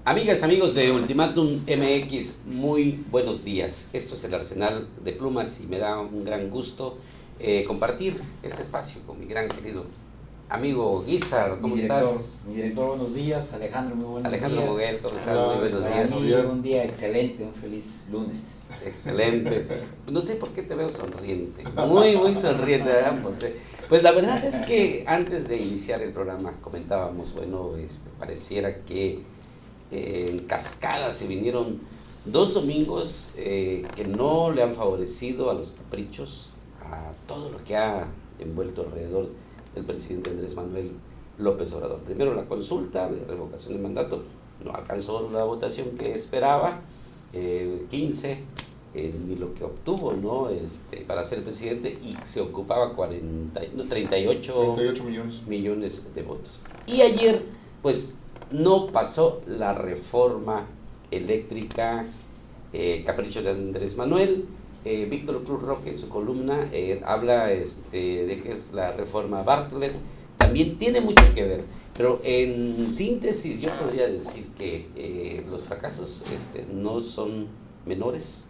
Amigas, amigos de Ultimátum MX, muy buenos días. Esto es el Arsenal de Plumas y me da un gran gusto compartir este espacio con mi gran querido amigo Guizar. ¿Cómo estás? Mi director, buenos días. Alejandro, muy buenos Alejandro días. Moguel, ¿cómo estás? Muy buenos Para días. mí, un día excelente, un feliz lunes. Excelente. No sé por qué te veo sonriente, muy sonriente de ambos. Pues la verdad es que antes de iniciar el programa comentábamos, bueno, pareciera que en cascada se vinieron dos domingos que no le han favorecido a los caprichos, a todo lo que ha envuelto alrededor del presidente Andrés Manuel López Obrador. Primero la consulta de revocación de mandato, no alcanzó la votación que esperaba, 15, ni lo que obtuvo, ¿no? Para ser presidente, y se ocupaba 38 millones de votos. Y ayer, pues, no pasó la reforma eléctrica, capricho de Andrés Manuel. Víctor Cruz Roque en su columna habla de que es la reforma Bartlett. También tiene mucho que ver, pero en síntesis yo podría decir que los fracasos no son menores,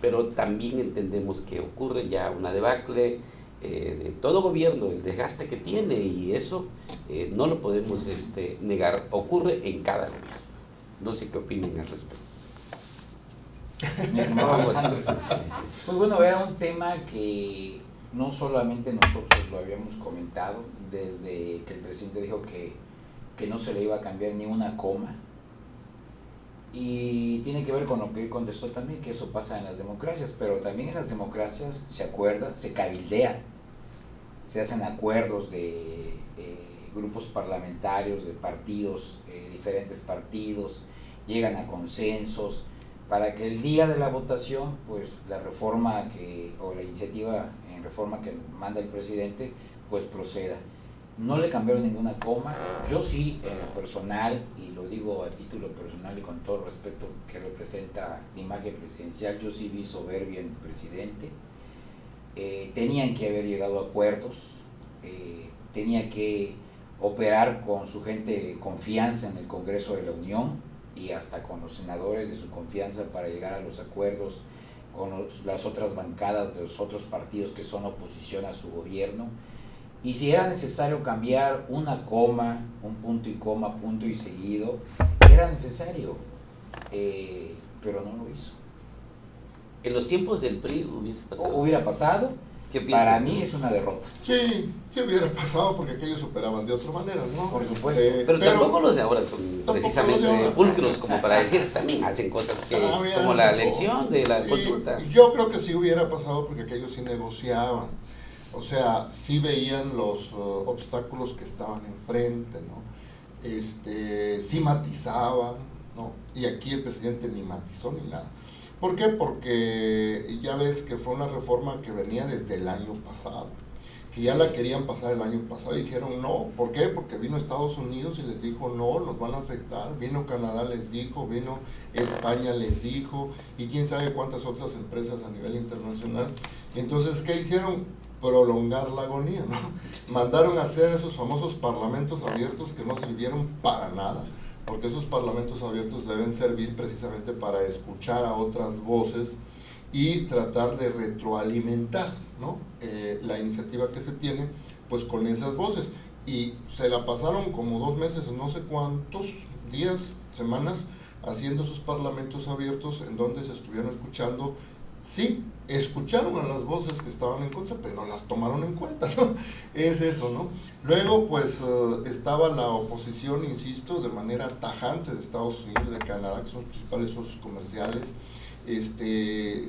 pero también entendemos que ocurre ya una debacle de todo gobierno, el desgaste que tiene, y eso no lo podemos negar, ocurre en cada gobierno. No sé qué opinen al respecto. Pues bueno, era un tema que no solamente nosotros lo habíamos comentado desde que el presidente dijo que no se le iba a cambiar ni una coma, y tiene que ver con lo que él contestó también, que eso pasa en las democracias, pero también en las democracias se acuerda, se cabildea, se hacen acuerdos de grupos parlamentarios, de partidos, diferentes partidos, llegan a consensos para que el día de la votación, pues la reforma o la iniciativa en reforma que manda el presidente, pues proceda. No le cambiaron ninguna coma. Yo sí, en lo personal, y lo digo a título personal y con todo el respeto que representa mi imagen presidencial, yo sí vi soberbia en el presidente. Tenían que haber llegado a acuerdos, tenía que operar con su gente de confianza en el Congreso de la Unión y hasta con los senadores de su confianza para llegar a los acuerdos con las otras bancadas de los otros partidos que son oposición a su gobierno. Y si era necesario cambiar una coma, un punto y coma, punto y seguido, era necesario, pero no lo hizo. En los tiempos del PRI hubiera pasado. Para mí es una derrota. Sí hubiera pasado, porque aquellos operaban de otra manera, ¿no? Por supuesto. Pero tampoco los de ahora son precisamente pulcros como para decir, también hacen cosas como la elección de la consulta. Yo creo que sí hubiera pasado, porque aquellos sí negociaban. O sea, sí veían los obstáculos que estaban enfrente, ¿no? Sí matizaban, ¿no? Y aquí el presidente ni matizó ni nada. ¿Por qué? Porque ya ves que fue una reforma que venía desde el año pasado, que ya la querían pasar el año pasado y dijeron no. ¿Por qué? Porque vino Estados Unidos y les dijo no, nos van a afectar, vino Canadá les dijo, vino España les dijo, y quién sabe cuántas otras empresas a nivel internacional. Entonces, ¿qué hicieron? Prolongar la agonía, ¿no? Mandaron a hacer esos famosos parlamentos abiertos que no sirvieron para nada, porque esos parlamentos abiertos deben servir precisamente para escuchar a otras voces y tratar de retroalimentar, ¿no? La iniciativa que se tiene, pues con esas voces. Y se la pasaron como 2 meses, no sé cuántos días, semanas, haciendo esos parlamentos abiertos en donde se estuvieron escuchando. Sí, escucharon a las voces que estaban en contra, pero no las tomaron en cuenta, ¿no? Es eso, ¿no? Luego, pues, estaba la oposición, insisto, de manera tajante de Estados Unidos, de Canadá, que son los principales socios comerciales.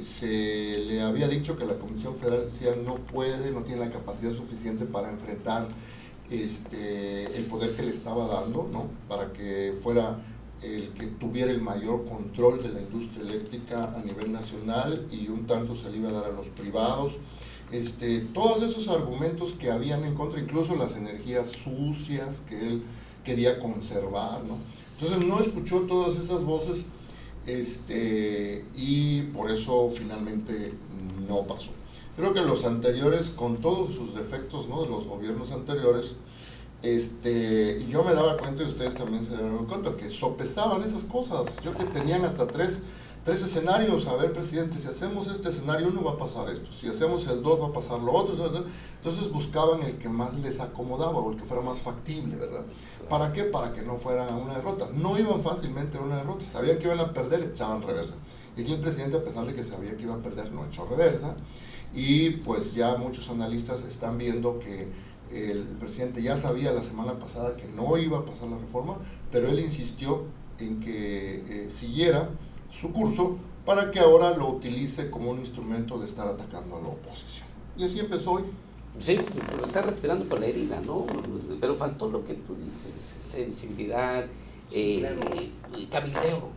Se le había dicho que la Comisión Federal decía no puede, no tiene la capacidad suficiente para enfrentar el poder que le estaba dando, ¿no? Para que fuera el que tuviera el mayor control de la industria eléctrica a nivel nacional, y un tanto se le iba a dar a los privados. Todos esos argumentos que habían en contra, incluso las energías sucias que él quería conservar, ¿no? Entonces no escuchó todas esas voces, y por eso finalmente no pasó. Creo que los anteriores, con todos sus defectos, ¿no?, de los gobiernos anteriores, y yo me daba cuenta, y ustedes también se dieron cuenta, que sopesaban esas cosas. Yo que tenían hasta tres escenarios. A ver, presidente, si hacemos este escenario 1 va a pasar esto, si hacemos el 2 va a pasar lo otro. Entonces buscaban el que más les acomodaba o el que fuera más factible, ¿verdad? ¿Para qué? Para que no fuera una derrota. No iban fácilmente a una derrota, sabían que iban a perder, echaban reversa. Y aquí el presidente, a pesar de que sabía que iba a perder, no echó reversa. Y pues ya muchos analistas están viendo que el presidente ya sabía la semana pasada que no iba a pasar la reforma, pero él insistió en que siguiera su curso para que ahora lo utilice como un instrumento de estar atacando a la oposición. Y así empezó hoy. Sí, pero está respirando por la herida, ¿no? Pero faltó lo que tú dices, sensibilidad, cabildeo.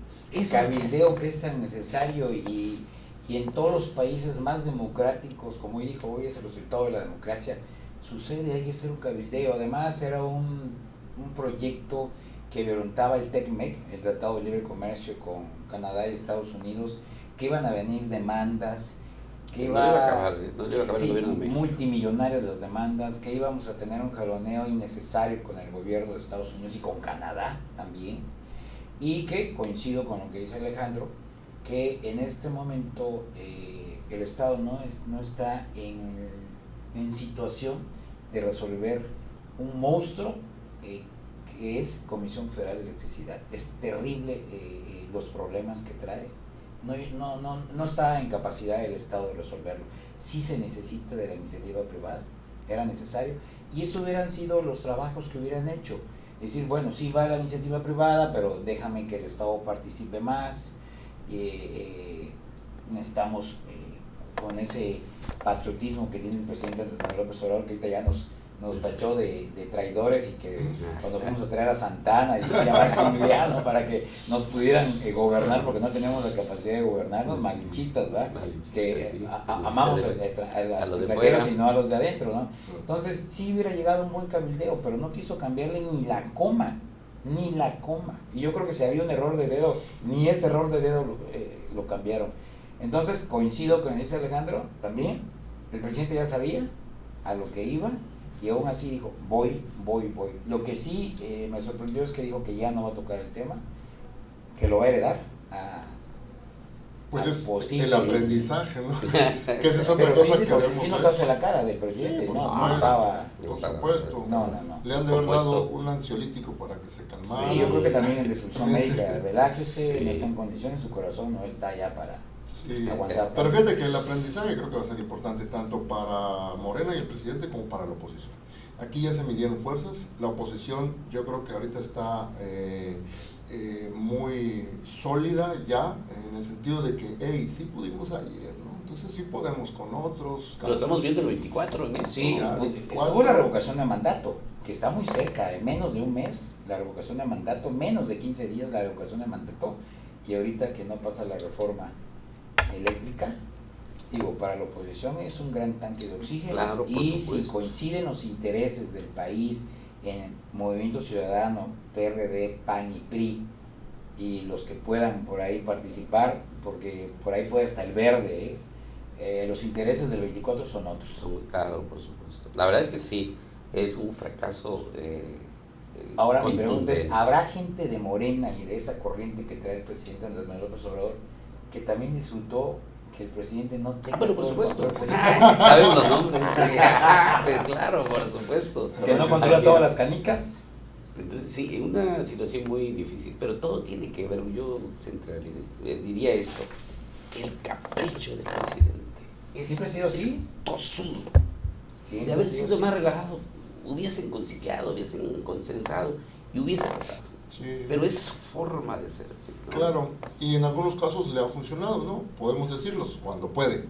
Cabildeo que es tan necesario y en todos los países más democráticos, como dijo, hoy es el resultado de la democracia, sucede, hay que hacer un cabildeo. Además era un proyecto que violentaba el TECMEC, el Tratado de Libre Comercio con Canadá y Estados Unidos, que iban a venir demandas, que no iba a acabar el sí, gobierno de México. Multimillonarias las demandas, que íbamos a tener un jaloneo innecesario con el gobierno de Estados Unidos y con Canadá también, y que coincido con lo que dice Alejandro, que en este momento el Estado no está en situación de resolver un monstruo que es Comisión Federal de Electricidad. Es terrible los problemas que trae. No está en capacidad el Estado de resolverlo. Sí se necesita de la iniciativa privada, era necesario, y eso hubieran sido los trabajos que hubieran hecho. Es decir, bueno, sí va la iniciativa privada, pero déjame que el Estado participe más. Necesitamos con ese patriotismo que tiene el presidente Andrés Manuel López Obrador, que ahorita ya nos tachó de traidores, y que cuando fuimos a traer a Santana y a Maximiliano para que nos pudieran gobernar, porque no teníamos la capacidad de gobernarnos, malinchistas, ¿verdad? Que sí, amamos a los extranjeros y no a los de adentro, ¿no? Entonces sí hubiera llegado un buen cabildeo, pero no quiso cambiarle ni la coma. Y yo creo que si había un error de dedo, ni ese error de dedo lo cambiaron. Entonces coincido con lo que dice Alejandro, también el presidente ya sabía a lo que iba, y aún así dijo, voy. Lo que sí me sorprendió es que dijo que ya no va a tocar el tema, que lo va a heredar pues al es posible. el aprendizaje, ¿no? Que esa es otra Pero cosa sí, que debemos sí ver. notaste la cara del presidente, Sí, no estaba... por supuesto. No. Le han de haber dado un ansiolítico para que se calmara. Sí, yo creo que también en discusión médica, relájese, Sí. no está en condiciones, su corazón no está ya para aguantar. Pero fíjate que el aprendizaje creo que va a ser importante tanto para Morena y el presidente como para la oposición. Aquí ya se midieron fuerzas, la oposición yo creo que ahorita está muy sólida ya, en el sentido de que, hey, sí pudimos ayer, ¿no? Entonces sí podemos con otros. Lo estamos viendo el 24 en eso. Sí, Ya, estuvo la revocación de mandato, que está muy cerca, en menos de un mes la revocación de mandato, menos de 15 días la revocación de mandato, y ahorita que no pasa la reforma eléctrica, digo, para la oposición es un gran tanque de oxígeno. Claro, por y supuesto. si coinciden los intereses del país en Movimiento Ciudadano, PRD, PAN y PRI, y los que puedan por ahí participar, porque por ahí puede hasta el verde, los intereses del 24 son otros. Claro, por supuesto. La verdad es que sí, es un fracaso. Ahora mi pregunta es, contundente. ¿habrá gente de Morena y de esa corriente que trae el presidente Andrés Manuel López Obrador que también disfrutó que el presidente no tenga Pero por todo el supuesto. control político? ¿Saben los nombres? Claro, por supuesto. ¿Que no controla todas las canicas? Entonces, sí, una situación muy difícil, pero todo tiene que ver, yo diría esto, el capricho del presidente. ¿Siempre ha sido así? Tosudo. Sí, De haber sido más relajado, hubiesen conciliado, hubiesen consensado y hubiese pasado. Sí. Pero es su forma de ser así, ¿no? Claro, y en algunos casos le ha funcionado, ¿no? Podemos decirlos, cuando puede.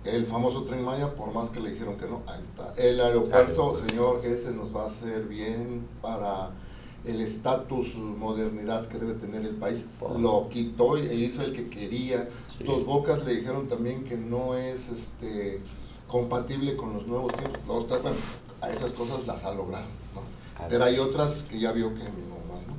El famoso Tren Maya, por más que le dijeron que no, ahí está. El aeropuerto, señor, ese nos va a hacer bien para el estatus, modernidad que debe tener el país. Lo quitó e hizo el que quería. Sí. Dos Bocas le dijeron también que no es compatible con los nuevos tiempos. Bueno, a esas cosas las ha logrado, ¿no? Pero hay otras que ya vio que no más, ¿no?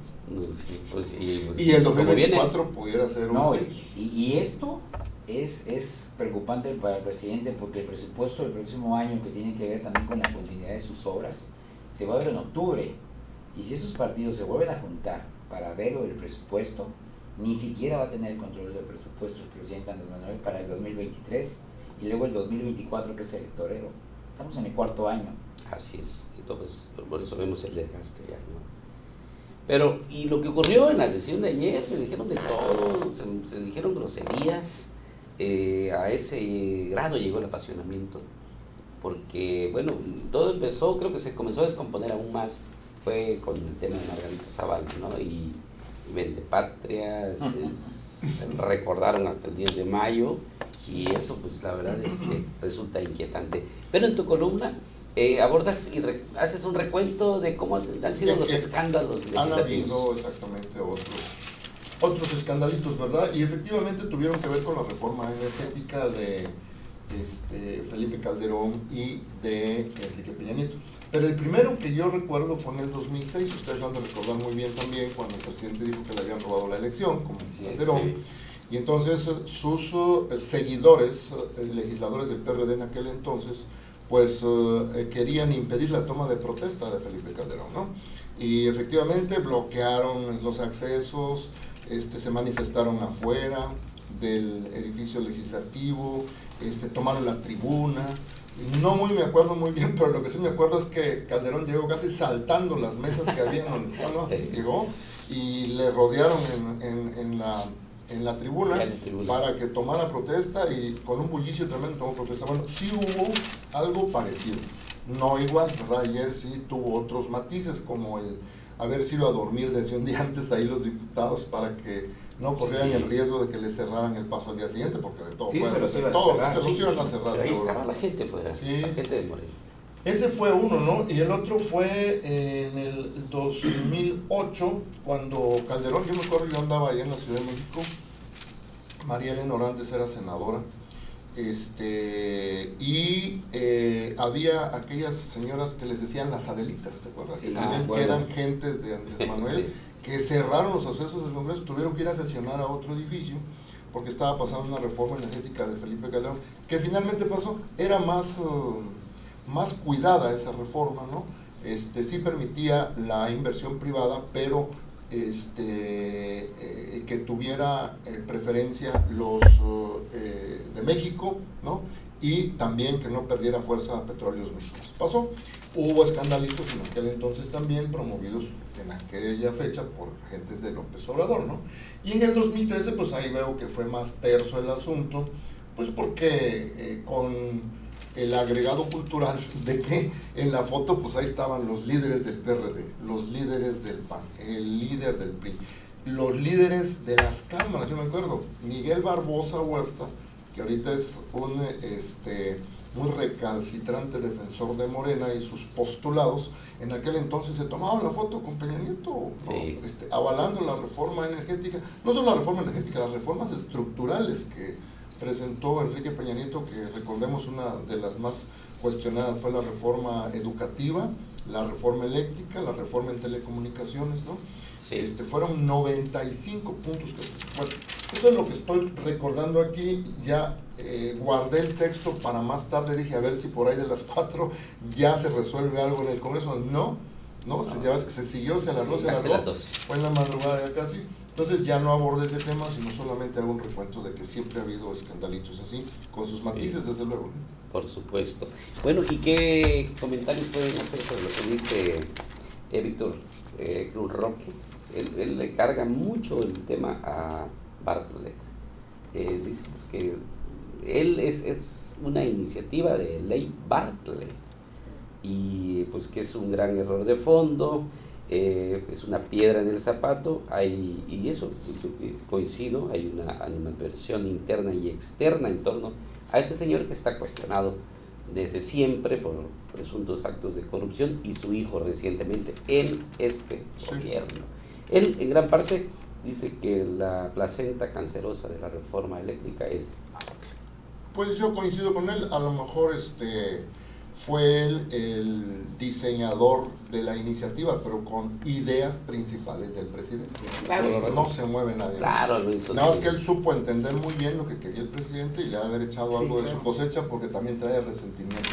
Sí, pues, sí, pues, Y el como viene. 2024 pudiera ser No, un... y esto es preocupante para el presidente, porque el presupuesto del próximo año, que tiene que ver también con la continuidad de sus obras, se va a ver en octubre. Y si esos partidos se vuelven a juntar para ver el presupuesto, ni siquiera va a tener el control del presupuesto el presidente Andrés Manuel para el 2023 y luego el 2024, que es electorero. Estamos en el cuarto año. Así es, entonces por eso vemos el desgaste ya, ¿no? Pero, y lo que ocurrió en la sesión de ayer, se dijeron de todo, se dijeron groserías, a ese grado llegó el apasionamiento, porque, bueno, todo empezó, creo que se comenzó a descomponer aún más, fue con el tema de Margarita Zavala, ¿no? Y Vendepatria, recordaron hasta el 10 de mayo, y eso, pues, la verdad es que resulta inquietante. Pero en tu columna abordas y haces un recuento de cómo han sido los escándalos han legislativos. habido exactamente otros escandalitos, ¿verdad? Y efectivamente tuvieron que ver con la reforma energética de Felipe Calderón y de Enrique Peña Nieto. Pero el primero que yo recuerdo fue en el 2006, ustedes lo han de recordar muy bien también, cuando el presidente dijo que le habían robado la elección, como Calderón. Sí. Y entonces sus seguidores, legisladores del PRD en aquel entonces, pues querían impedir la toma de protesta de Felipe Calderón, ¿no? Y efectivamente bloquearon los accesos, se manifestaron afuera del edificio legislativo, tomaron la tribuna. No me acuerdo muy bien, pero lo que sí me acuerdo es que Calderón llegó casi saltando las mesas que había donde estaba, llegó y le rodearon en la tribuna para que tomara protesta, y con un bullicio tremendo tomó protesta. Bueno, sí hubo algo parecido, no igual, ¿verdad? Ayer sí tuvo otros matices, como el haberse ido a dormir desde un día antes ahí los diputados para que no corrieran el riesgo de que le cerraran el paso al día siguiente, porque de todo se los iban a cerrar. Pero ahí estaba la gente fuera, sí. La gente de Moreno. Ese fue uno, ¿no? Y el otro fue en el 2008, cuando Calderón, yo me acuerdo, yo andaba ahí en la Ciudad de México, María Elena Orantes era senadora, y había aquellas señoras que les decían las Adelitas, ¿te acuerdas? Sí, que también que eran gentes de Andrés Manuel, que cerraron los accesos del Congreso, tuvieron que ir a sesionar a otro edificio, porque estaba pasando una reforma energética de Felipe Calderón, que finalmente pasó, era más cuidada esa reforma, ¿no? Sí permitía la inversión privada, pero que tuviera preferencia los de México, ¿no? Y también que no perdiera fuerza a Petróleos Mexicanos. Pasó, hubo escandalitos en aquel entonces también, promovidos en aquella fecha por gentes de López Obrador, ¿no? Y en el 2013, pues ahí veo que fue más terso el asunto, pues porque con el agregado cultural de que en la foto pues ahí estaban los líderes del PRD, los líderes del PAN, el líder del PRI, los líderes de las cámaras. Yo me acuerdo, Miguel Barbosa Huerta, que ahorita es un muy recalcitrante defensor de Morena y sus postulados, en aquel entonces se tomaba la foto con Peña Nieto, ¿no? Sí. Avalando la reforma energética, no solo la reforma energética, las reformas estructurales que presentó Enrique Peña Nieto, que recordemos una de las más cuestionadas fue la reforma educativa, la reforma eléctrica, la reforma en telecomunicaciones, ¿no? Sí. Fueron 95 puntos que, bueno, eso es lo que estoy recordando aquí. Ya guardé el texto para más tarde, dije a ver si por ahí de las 4 ya se resuelve algo en el Congreso. No, ya ves que se siguió, se alargó, fue en la madrugada ya casi. Entonces ya no abordé ese tema, sino solamente hago un recuento de que siempre ha habido escandalitos así, con sus matices, desde luego. Por supuesto. Bueno, ¿y qué comentarios pueden hacer sobre lo que dice Víctor Cruz Roque? Él le carga mucho el tema a Bartlett. Dice que él es una iniciativa de ley Bartlett, y pues que es un gran error de fondo. Es una piedra en el zapato, y eso coincido, hay una animadversión interna y externa en torno a este señor que está cuestionado desde siempre por presuntos actos de corrupción, y su hijo recientemente en este gobierno. Él en gran parte dice que la placenta cancerosa de la reforma eléctrica es... Pues yo coincido con él, a lo mejor fue el diseñador de la iniciativa, pero con ideas principales del presidente. Claro, no se mueve nadie. Claro, nada más que él supo entender muy bien lo que quería el presidente y le ha haber echado algo de su cosecha, porque también trae resentimiento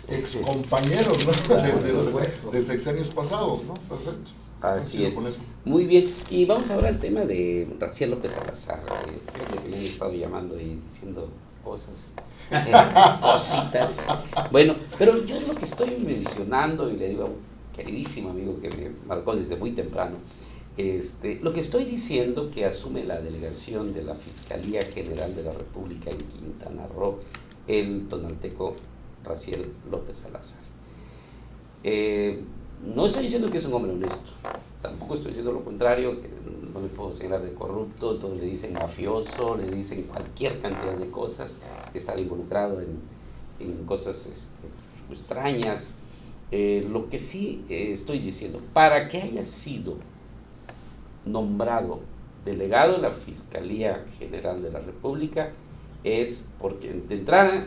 ex compañeros, ¿no? Por supuesto. De sexenios pasados, ¿no? Perfecto. Así es. Con eso. Muy bien. Y vamos ahora al tema de Raciel López Salazar. Fíjate que me han estado llamando y diciendo cosas, cositas. Bueno, pero yo lo que estoy mencionando, y le digo a un queridísimo amigo que me marcó desde muy temprano, lo que estoy diciendo que asume la delegación de la Fiscalía General de la República en Quintana Roo, el tonalteco Raciel López Salazar. No estoy diciendo que es un hombre honesto, tampoco estoy diciendo lo contrario, que no me puedo señalar de corrupto, todos le dicen mafioso, le dicen cualquier cantidad de cosas, estar involucrado en cosas extrañas. Lo que sí estoy diciendo, para que haya sido nombrado delegado de la Fiscalía General de la República, es porque de entrada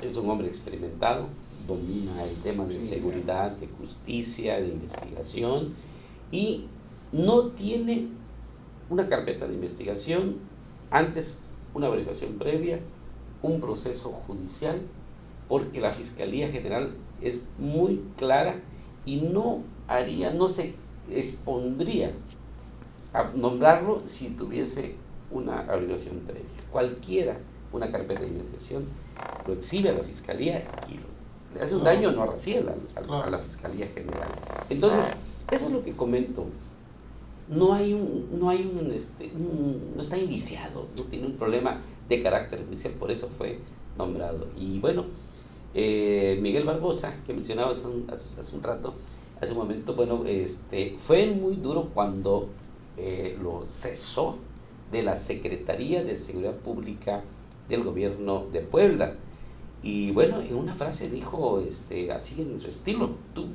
es un hombre experimentado, domina el tema de seguridad, de justicia, de investigación, y no tiene una carpeta de investigación, antes una averiguación previa, un proceso judicial, porque la Fiscalía General es muy clara y no se expondría a nombrarlo si tuviese una averiguación previa. Cualquiera, una carpeta de investigación, lo exhibe a la Fiscalía y le hace un daño no a Raciel, a la Fiscalía General. Entonces, eso es lo que comento. No está indiciado, no tiene un problema de carácter judicial, por eso fue nombrado. Y bueno, Miguel Barbosa, que mencionaba hace un momento, bueno, fue muy duro cuando lo cesó de la Secretaría de Seguridad Pública del Gobierno de Puebla. Y bueno, en una frase dijo, así en su estilo, tú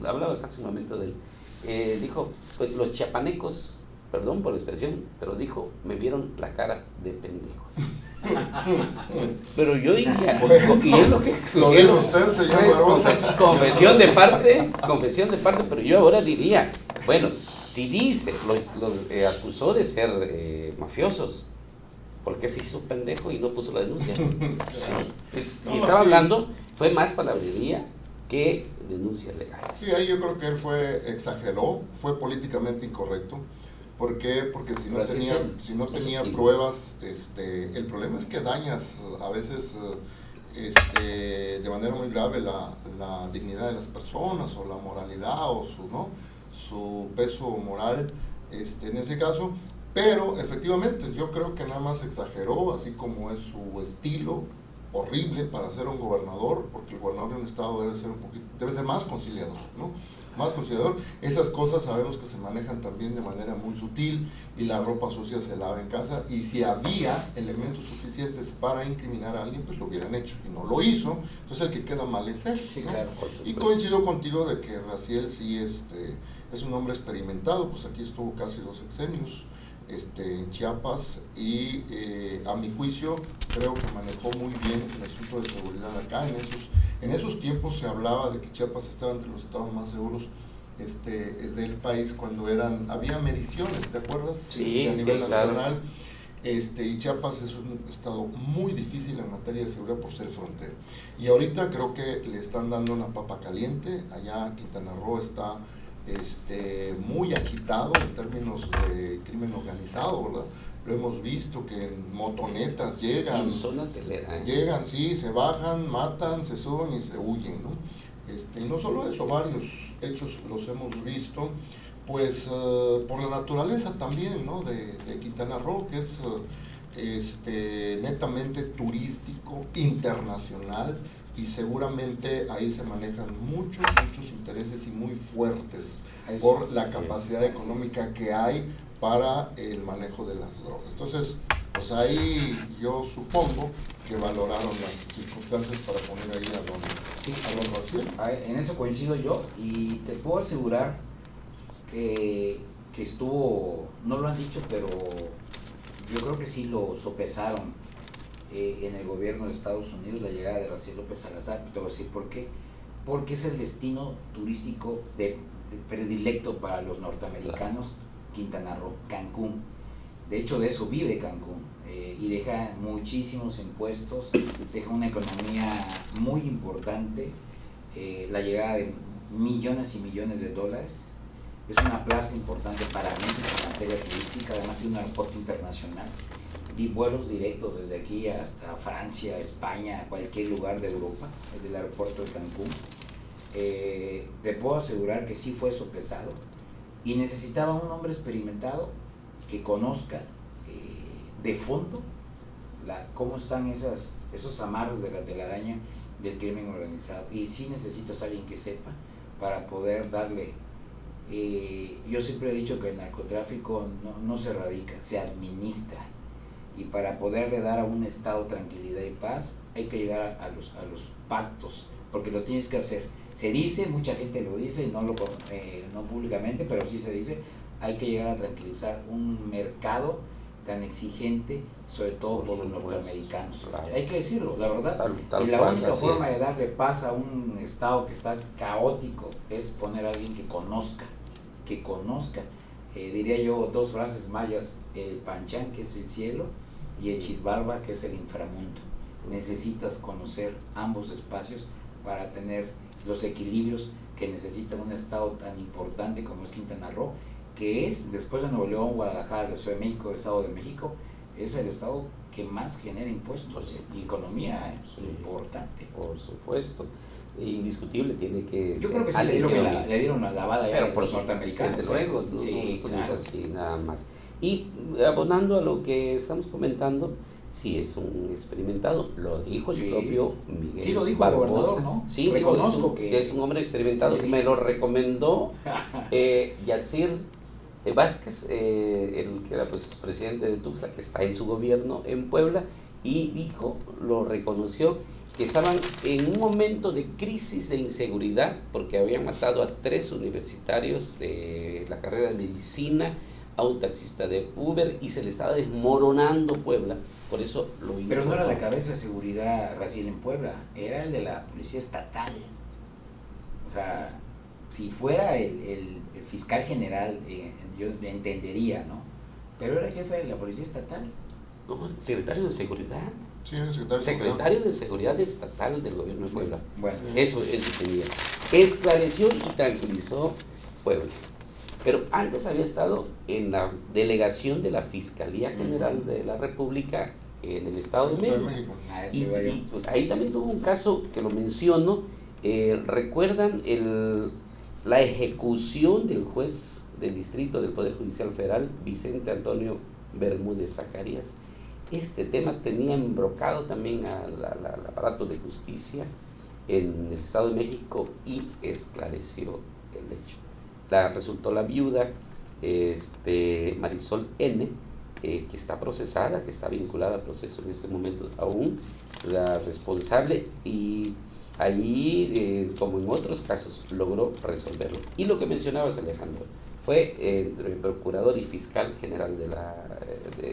hablabas hace un momento de él, dijo, pues los chiapanecos, perdón por la expresión, pero dijo, me vieron la cara de pendejo. Pero yo diría, y es lo que pusieron, usted, señor Barbosa. Confesión de parte, pero yo ahora diría, bueno, si dice, lo acusó de ser mafiosos, ¿por qué se hizo pendejo y no puso la denuncia? Y estaba hablando, fue más palabrería que denuncias legales. Sí, ahí yo creo que él exageró, fue políticamente incorrecto. ¿Por qué? Porque si no tenía pruebas, el problema es que dañas a veces de manera muy grave la dignidad de las personas o la moralidad o su peso moral en ese caso. Pero efectivamente yo creo que nada más exageró, así como es su estilo horrible para ser un gobernador, porque el gobernador de un estado debe ser más conciliador, ¿no? Más conciliador. Esas cosas sabemos que se manejan también de manera muy sutil y la ropa sucia se lava en casa, y si había elementos suficientes para incriminar a alguien, pues lo hubieran hecho, y no lo hizo. Entonces el que queda mal es él, sí, ¿no? Claro, y coincido contigo de que Raciel sí es un hombre experimentado, pues aquí estuvo casi 2 sexenios en Chiapas, y a mi juicio creo que manejó muy bien el asunto de seguridad acá. En esos tiempos se hablaba de que Chiapas estaba entre los estados más seguros del país, cuando había mediciones, ¿te acuerdas? Sí, a nivel nacional. Claro. Y Chiapas es un estado muy difícil en materia de seguridad por ser frontera. Y ahorita creo que le están dando una papa caliente. Allá Quintana Roo está muy agitado en términos de crimen organizado, ¿verdad? Lo hemos visto que en motonetas llegan. En zona hotelera. Llegan, sí, se bajan, matan, se suben y se huyen, ¿no? Y no solo eso, varios hechos los hemos visto, pues por la naturaleza también, ¿no? De Quintana Roo, que es netamente turístico, internacional, y seguramente ahí se manejan muchos intereses y muy fuertes por la capacidad económica que hay para el manejo de las drogas. Entonces, pues ahí yo supongo que valoraron las circunstancias para poner ahí a don Raciel. En eso coincido yo, y te puedo asegurar que estuvo, no lo han dicho, pero yo creo que sí lo sopesaron en el gobierno de Estados Unidos, la llegada de Raciel López Salazar. Te voy a decir por qué. Porque es el destino turístico predilecto para los norteamericanos, Quintana Roo, Cancún. De hecho, de eso vive Cancún, y deja muchísimos impuestos, deja una economía muy importante, la llegada de millones y millones de dólares. Es una plaza importante para México en materia turística, además tiene un aeropuerto internacional y vuelos directos desde aquí hasta Francia, España, cualquier lugar de Europa, desde el aeropuerto de Cancún. Te puedo asegurar que sí fue sopesado y necesitaba un hombre experimentado que conozca de fondo cómo están esos amarros de la telaraña del crimen organizado, y sí necesitas a alguien que sepa para poder darle. Yo siempre he dicho que el narcotráfico no se erradica, se administra, y para poderle dar a un Estado tranquilidad y paz hay que llegar a los pactos, porque lo tienes que hacer. Se dice, mucha gente lo dice, no públicamente, pero sí se dice, hay que llegar a tranquilizar un mercado tan exigente, sobre todo por los norteamericanos. Claro. Hay que decirlo, la verdad. Tal y la cual, única forma es. de darle paz a un Estado que está caótico es poner a alguien que conozca. Diría yo dos frases mayas: el Panchán, que es el cielo, y el Xibalba, que es el inframundo. Necesitas conocer ambos espacios para tener los equilibrios que necesita un Estado tan importante como es Quintana Roo, que es, después de Nuevo León, Guadalajara, la Ciudad de México, el Estado de México, es el Estado que más genera impuestos y economía importante. Por supuesto, indiscutible tiene que Yo ser creo que sí le dieron una lavada ya por los norteamericanos. Desde luego, sí, no claro. es así nada más. Y abonando a lo que estamos comentando, sí es un experimentado, lo dijo el propio Miguel. Sí, lo dijo Barbosa. el gobernador, ¿no? Sí, reconozco que es un hombre experimentado. Sí. Me lo recomendó Yacir Vázquez, el que era pues presidente de Tuxtla, que está en su gobierno en Puebla, y lo reconoció, que estaban en un momento de crisis de inseguridad porque habían matado a 3 universitarios de la carrera de medicina, a un taxista de Uber, y se le estaba desmoronando Puebla. Por eso lo Pero informó. no era la cabeza de seguridad Raciel en Puebla, era el de la policía estatal. O sea, si fuera el fiscal general, yo entendería, ¿no? Pero era el jefe de la policía estatal. No, el secretario de seguridad. Sí, el Secretario de Seguridad Estatal del gobierno de Puebla. Bueno. Eso tenía. Esclareció y tranquilizó Puebla. Pero antes había estado en la delegación de la Fiscalía General de la República en el Estado de México. Y ahí también tuvo un caso que lo menciono. ¿Recuerdan la ejecución del juez del distrito del Poder Judicial Federal, Vicente Antonio Bermúdez Zacarías? Este tema tenía embrocado también al aparato de justicia en el Estado de México y esclareció el hecho. Resultó la viuda Marisol N., que está procesada, que está vinculada al proceso en este momento aún, la responsable, y ahí, como en otros casos, logró resolverlo. Y lo que mencionabas, Alejandro, fue el procurador y fiscal general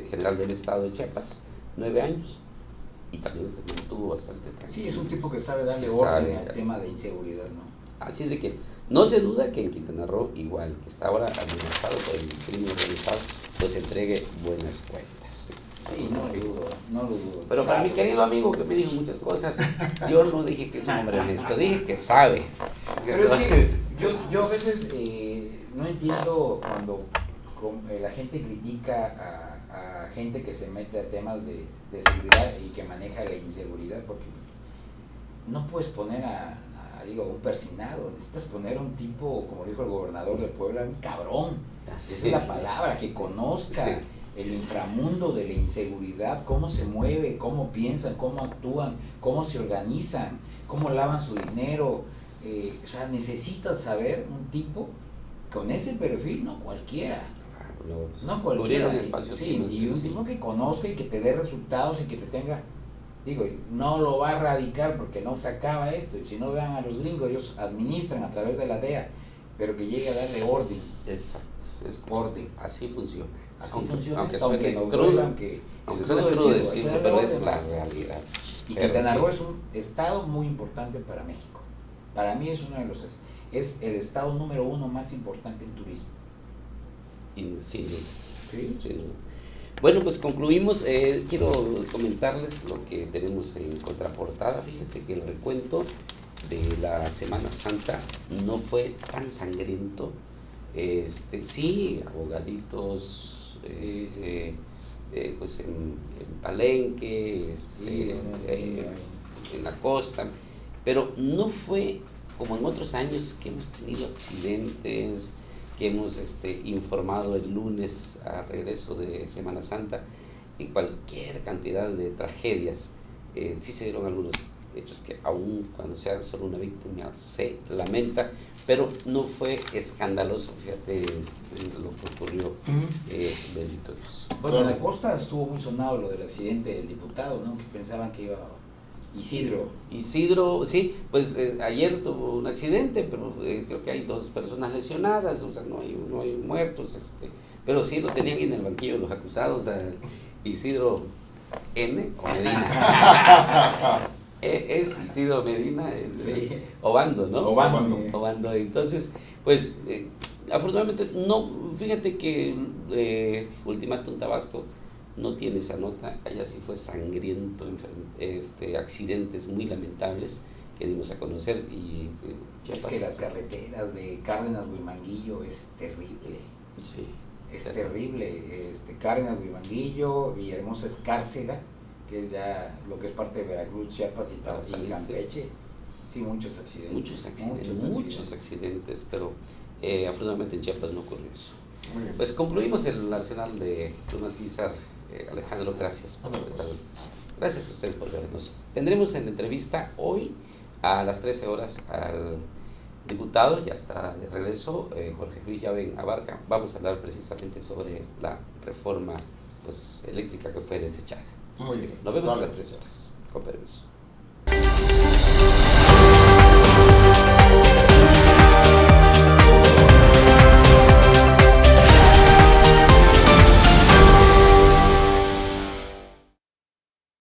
general del Estado de Chiapas, 9 años, y también se mantuvo bastante tranquilo. Sí, es un tipo que sabe darle orden al tema de inseguridad, ¿no? Así es de que no se duda que en Quintana Roo, igual que está ahora amenazado por el crimen organizado, pues entregue buenas cuentas. Sí, no lo dudo. Pero para mi querido amigo que me dijo muchas cosas, yo no dije que es un hombre honesto, dije que sabe. Pero es que yo a veces no entiendo cuando la gente critica a gente que se mete a temas de seguridad y que maneja la inseguridad, porque no puedes poner un persinado, necesitas poner un tipo, como dijo el gobernador de Puebla, un cabrón, esa es la palabra, que conozca el inframundo de la inseguridad, cómo se mueve, cómo piensan, cómo actúan, cómo se organizan, cómo lavan su dinero. O sea, necesitas saber un tipo con ese perfil, no cualquiera. No cualquiera. Sí, y un tipo que conozca y que te dé resultados y que te tenga. Digo, no lo va a erradicar porque no se acaba esto, y si no, vean a los gringos, ellos administran a través de la DEA, pero que llegue a darle orden. Exacto, es orden. Así funciona. Aunque suene crudo decirlo, pero es la realidad. Y Quintana Roo es un estado muy importante para México. Para mí es es el estado número 1 más importante en turismo. Sin duda. ¿Sí? Sin duda. Bueno, pues concluimos. Quiero comentarles lo que tenemos en contraportada. Fíjate que el recuento de la Semana Santa no fue tan sangriento. Sí, abogaditos, pues en Palenque, en la costa, pero no fue como en otros años que hemos tenido accidentes, que hemos informado el lunes a regreso de Semana Santa, y cualquier cantidad de tragedias. Sí se dieron algunos hechos que aún cuando sea solo una víctima se lamenta, pero no fue escandaloso, fíjate lo que ocurrió, bendito Dios. Bueno, en la costa estuvo muy sonado lo del accidente del diputado, ¿no? Que pensaban que iba Isidro, sí, pues ayer tuvo un accidente, pero creo que hay 2 personas lesionadas, o sea, no hay muertos, pero sí lo tenían en el banquillo los acusados, Isidro N. o Medina. Es Isidro Medina, sí. Obando, ¿no? Obando. Entonces, pues, afortunadamente, no, fíjate que Ultimátum Tabasco no tiene esa nota, allá sí fue sangriento, accidentes muy lamentables que dimos a conocer. Y es que las carreteras de Cárdenas Huimanguillo es terrible. Sí. Es terrible. Cárdenas Huimanguillo, Villahermosa Escárcega, que es ya lo que es parte de Veracruz, Chiapas y Campeche. Sí, muchos accidentes, pero afortunadamente en Chiapas no ocurrió eso. Pues concluimos el arsenal de Tomás Guizar. Alejandro, gracias por estar. Gracias a ustedes por vernos. Tendremos en la entrevista hoy a las 13 horas al diputado, ya está de regreso, Jorge Luis Llaven Abarca. Vamos a hablar precisamente sobre la reforma eléctrica que fue desechada. Nos vemos a las 13 horas. Con permiso.